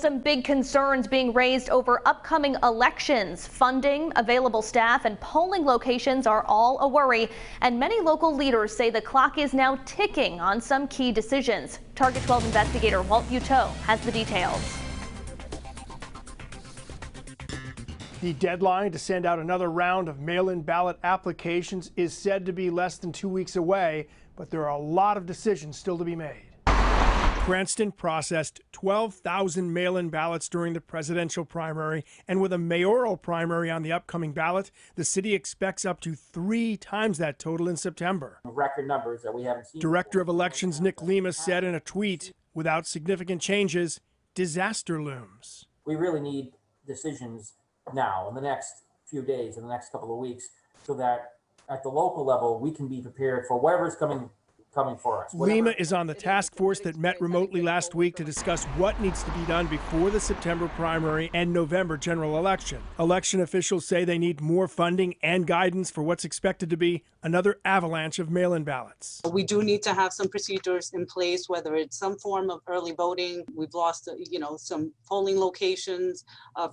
Some big concerns being raised over upcoming elections. Funding, available staff, and polling locations are all a worry. And many local leaders say the clock is now ticking on some key decisions. Target 12 investigator Walt Buteau has the details. The deadline to send out another round of mail-in ballot applications is said to be less than 2 weeks away, but there are a lot of decisions still to be made. Cranston processed 12,000 mail-in ballots during the presidential primary, and with a mayoral primary on the upcoming ballot, the city expects up to 3 times that total in September. Record numbers that we haven't seen. Director of Elections Lima said in a tweet, without significant changes, disaster looms. We really need decisions now in the next few days, in the next couple of weeks, so that at the local level we can be prepared for whatever's coming for us. Lima is on the task force that met remotely last week to discuss what needs to be done before the September primary and November general election. Election officials say they need more funding and guidance for what's expected to be another avalanche of mail-in ballots. We do need to have some procedures in place, whether it's some form of early voting. We've lost, some polling locations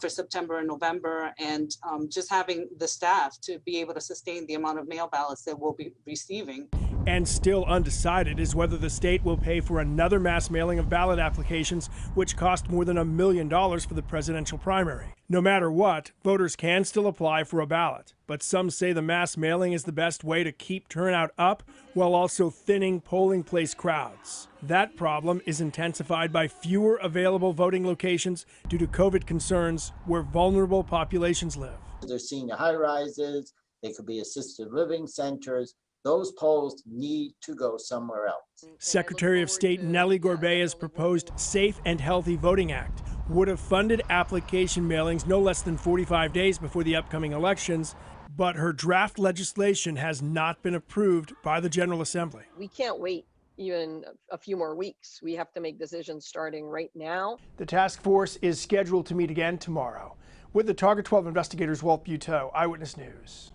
for September and November, and just having the staff to be able to sustain the amount of mail ballots that we'll be receiving. And still undecided is whether the state will pay for another mass mailing of ballot applications, which cost more than $1 million for the presidential primary. No matter what, voters can still apply for a ballot, but some say the mass mailing is the best way to keep turnout up while also thinning polling place crowds. That problem is intensified by fewer available voting locations due to COVID concerns where vulnerable populations live. They're senior high-rises, they could be assisted living centers. Those polls need to go somewhere else. Secretary of State Nellie Gorbea's proposed Safe and Healthy Voting Act would have funded application mailings no less than 45 days before the upcoming elections, but her draft legislation has not been approved by the General Assembly. We can't wait even a few more weeks. We have to make decisions starting right now. The task force is scheduled to meet again tomorrow. With the Target 12 investigators, Walt Buteau, Eyewitness News.